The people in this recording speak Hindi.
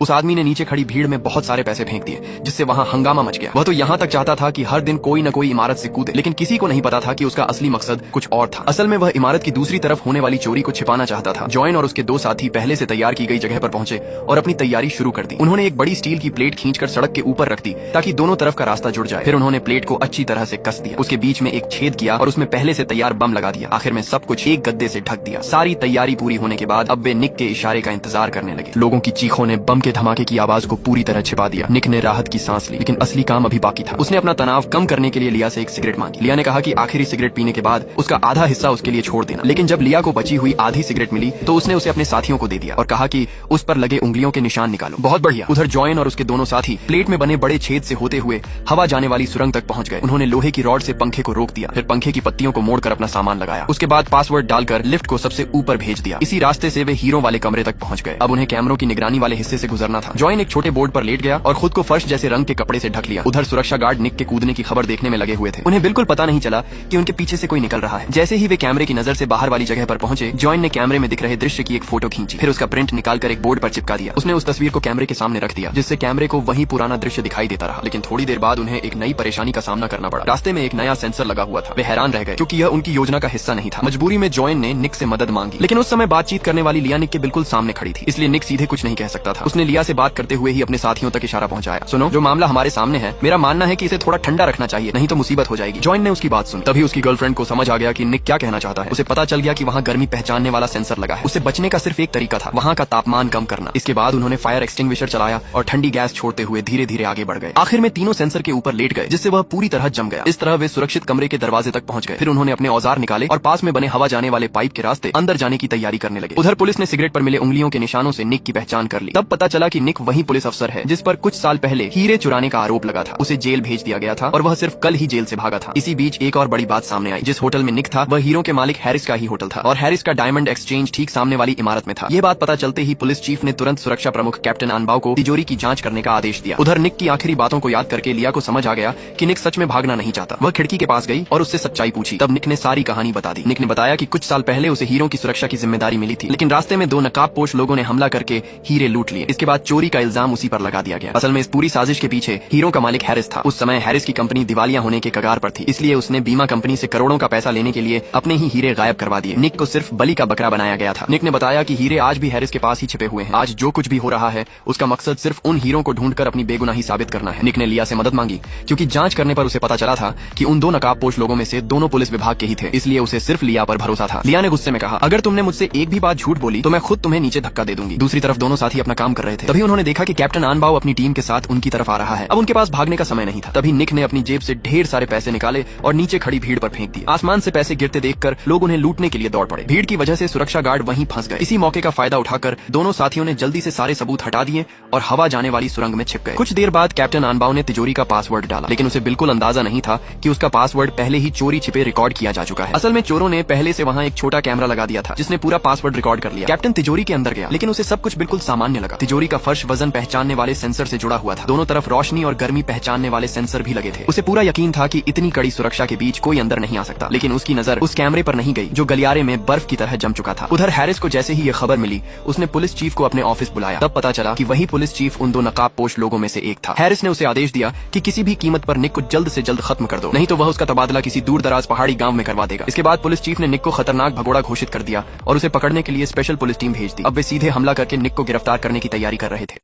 उस आदमी ने नीचे खड़ी भीड़ में बहुत सारे पैसे फेंक दिए, जिससे वहाँ हंगामा मच गया। वह तो यहाँ तक चाहता था कि हर दिन कोई न कोई इमारत से कूदे, लेकिन किसी को नहीं पता था कि उसका असली मकसद कुछ और था। असल में वह इमारत की दूसरी तरफ होने वाली चोरी को छिपाना चाहता था। जॉइन और उसके दो साथी पहले से तैयार की गई जगह पर पहुंचे और अपनी तैयारी शुरू कर दी। उन्होंने एक बड़ी स्टील की प्लेट खींचकर सड़क के ऊपर रख दी ताकि दोनों तरफ का रास्ता जुड़ जाए। फिर उन्होंने प्लेट को अच्छी तरह से कस दिया, उसके बीच में एक छेद किया और उसमें पहले से तैयार बम लगा दिया। आखिर में सब कुछ एक गद्दे से ढक दिया। सारी तैयारी पूरी होने के बाद अब वे निक के इशारे का इंतजार करने लगे। लोगों की चीखों ने बम के धमाके की आवाज को पूरी तरह छिपा दिया। निक ने राहत की सांस ली, लेकिन असली काम अभी बाकी था। उसने अपना तनाव कम करने के लिए लिया से एक सिगरेट मांगी। लिया ने कहा कि आखिरी सिगरेट पीने के बाद उसका आधा हिस्सा उसके लिए छोड़ देना। लेकिन जब लिया को बची हुई आधी सिगरेट मिली तो उसने उसे अपने साथियों को दे दिया और कहा कि उस पर लगे उंगलियों के निशान निकालो। बहुत बढ़िया। उधर जॉइन और उसके दोनों साथी प्लेट में बने बड़े छेद से होते हुए हवा जाने वाली सुरंग तक पहुंच गए। उन्होंने लोहे की रॉड से पंखे को रोक दिया, फिर पंखे की पत्तियों को मोड़कर अपना सामान लगाया। उसके बाद पासवर्ड डालकर लिफ्ट को सबसे ऊपर भेज दिया। इसी रास्ते से वे हीरो वाले कमरे तक पहुंच गए। अब उन्हें कैमरों की निगरानी वाले हिस्से से गुजरना था। जॉइन एक छोटे बोर्ड पर लेट गया और खुद को फर्श जैसे रंग के कपड़े से ढक लिया। उधर सुरक्षा गार्ड निक के कूदने की खबर देखने में लगे हुए थे। उन्हें बिल्कुल पता नहीं चला कि उनके पीछे से कोई निकल रहा है। जैसे ही वे कैमरे की नजर से बाहर वाली जगह पर पहुंचे, जॉइन ने कैमरे में दिख रहे दृश्य की एक फोटो खींची, फिर उसका प्रिंट निकालकर एक बोर्ड पर चिपका दिया। उसने उस तस्वीर को कैमरे के सामने रख दिया, जिससे कैमरे को वही पुराना दृश्य दिखाई देता रहा। लेकिन थोड़ी देर बाद उन्हें एक नई परेशानी का सामना करना पड़ा। रास्ते में एक नया सेंसर लगा हुआ था। वे हैरान रह गए क्योंकि यह उनकी योजना का हिस्सा नहीं था। मजबूरी में जॉइन ने निक से मदद मांगी, लेकिन उस समय बातचीत करने वाली लिया निक के बिल्कुल सामने खड़ी थी, इसलिए निक सीधे कुछ नहीं कह सकता था। उसने लिया से बात करते हुए ही अपने साथियों तक इशारा पहुंचाया। सुनो, जो मामला हमारे सामने है, मेरा मानना है कि इसे थोड़ा ठंडा रखना चाहिए, नहीं तो मुसीबत हो जाएगी। जॉइन ने उसकी बात सुनी। तभी उसकी गर्लफ्रेंड को समझ आ गया कि निक क्या कहना चाहता है। उसे पता चल गया कि वहाँ गर्मी पहचानने वाला सेंसर लगा है। उसे बचने का सिर्फ एक तरीका था, वहाँ का तापमान कम करना। इसके बाद उन्होंने फायर एक्सटिंग्विशर चलाया और ठंडी गैस छोड़ते हुए धीरे धीरे आगे बढ़ गए। आखिर में तीनों सेंसर के ऊपर लेट गए, जिससे वह पूरी तरह जम गया। इस तरह वे सुरक्षित कमरे के दरवाजे तक पहुंच गए। फिर उन्होंने अपने औजार निकाले और पास में बने हवा जाने वाले पाइप के रास्ते अंदर जाने की तैयारी करने लगे। उधर पुलिस ने सिगरेट पर मिले उंगलियों के निशानों से निक की पहचान कर ली। तब पता चला कि निक वही पुलिस अफसर है जिस पर कुछ साल पहले हीरे चुराने का आरोप लगा था। उसे जेल भेज दिया गया था और वह सिर्फ कल ही जेल से भागा था। इसी बीच एक और बड़ी बात सामने आई। जिस होटल में निक था वह हीरो के मालिक हैरिस का ही होटल था और हैरिस का डायमंड एक्सचेंज ठीक सामने वाली इमारत में था। ये बात पता चलते ही पुलिस चीफ ने तुरंत सुरक्षा प्रमुख कैप्टन आनबाओ को तिजोरी की जांच करने का आदेश दिया। उधर निक की आखिरी बातों को याद करके लिया को समझ आ गया कि निक सच में भागना नहीं चाहता। वह खिड़की के पास गई और उससे सच्चाई पूछी। तब निक ने सारी कहानी बता दी। निक ने बताया कि कुछ साल पहले उसे हीरो की सुरक्षा की जिम्मेदारी मिली थी, लेकिन रास्ते में दो नकाबपोश लोगों ने हमला करके हीरे लूट लिए। इसके बाद चोरी का इल्जाम उसी पर लगा दिया गया। असल में इस पूरी साजिश के पीछे हीरो का मालिक हैरिस था। उस समय हैरिस की कंपनी दिवालिया होने के कगार पर थी, इसलिए उसने बीमा कंपनी से करोड़ों का पैसा लेने के लिए अपने ही हीरे गायब करवा दिए। निक को सिर्फ बलि का बकरा बनाया गया था। निक ने बताया कि हीरे आज भी हैरिस के पास ही छिपे हुए हैं। आज जो कुछ भी हो रहा है उसका मकसद सिर्फ उन हीरो को ढूंढकर अपनी बेगुनाही साबित करना है। निक ने लिया से मदद मांगी क्योंकि जांच करने पर उसे पता चला था कि उन दो नकाबपोश लोगों में से दोनों पुलिस विभाग के ही थे, इसलिए उसे सिर्फ लिया पर भरोसा था। लिया ने गुस्से में कहा, अगर तुमने मुझसे एक भी बात झूठ बोली तो मैं खुद तुम्हें नीचे धक्का दे दूंगी। दूसरी तरफ दोनों साथी अपना काम कर रहे थे। तभी उन्होंने देखा कि कैप्टन आनबाओ अपनी टीम के साथ उनकी तरफ आ रहा है। अब उनके पास भागने का समय नहीं था। तभी निक ने अपनी जेब से ढेर सारे पैसे निकाले और नीचे खड़ी भीड़ पर फेंक दिए। आसमान से पैसे गिरते देखकर लोग उन्हें लूटने के लिए दौड़ पड़े। भीड़ की वजह से सुरक्षा गार्ड वहीं फंस गए। इसी मौके का फायदा उठाकर दोनों साथियों ने जल्दी से सारे सबूत हटा दिए और हवा जाने वाली सुरंग में छिप गए। कुछ देर बाद कैप्टन आनबाओ ने तिजोरी का पासवर्ड डाला, लेकिन उसे बिल्कुल अंदाजा नहीं था कि उसका पासवर्ड पहले ही चोरी छिपे रिकॉर्ड किया जा चुका है। असल में चोरों ने पहले से वहाँ एक छोटा कैमरा लगा दिया था जिसने पूरा पासवर्ड रिकॉर्ड कर लिया। कैप्टन तिजोरी के अंदर गया, लेकिन उसे सब कुछ बिल्कुल सामान्य लगा। तिजोरी का फर्श वजन पहचानने वाले सेंसर से जुड़ा हुआ था। दोनों तरफ रोशनी और गर्मी पहचानने वाले सेंसर भी लगे थे। उसे पूरा यकीन था कि इतनी कड़ी सुरक्षा के बीच कोई अंदर नहीं आ सकता, लेकिन उसकी नजर उस कैमरे पर नहीं गई जो गलियारे में बर्फ की तरह जम चुका था। उधर हैरिस को जैसे ही ये खबर मिली, उसने पुलिस चीफ को अपने ऑफिस बुलाया। तब पता चला कि वही पुलिस चीफ उन दो नकाबपोश लोगों में से एक था। हैरिस ने उसे आदेश दिया कि किसी भी कीमत पर निक को जल्द से जल्द खत्म कर दो, नहीं तो वह उसका तबादला किसी दूर दराज पहाड़ी गांव में करवा देगा। इसके बाद पुलिस चीफ ने निक को खतरनाक भगोड़ा घोषित कर दिया और उसे पकड़ने के लिए स्पेशल पुलिस टीम भेज दी। अब वे सीधे हमला करके निक को गिरफ्तार करने की तैयारी कर रहे थे।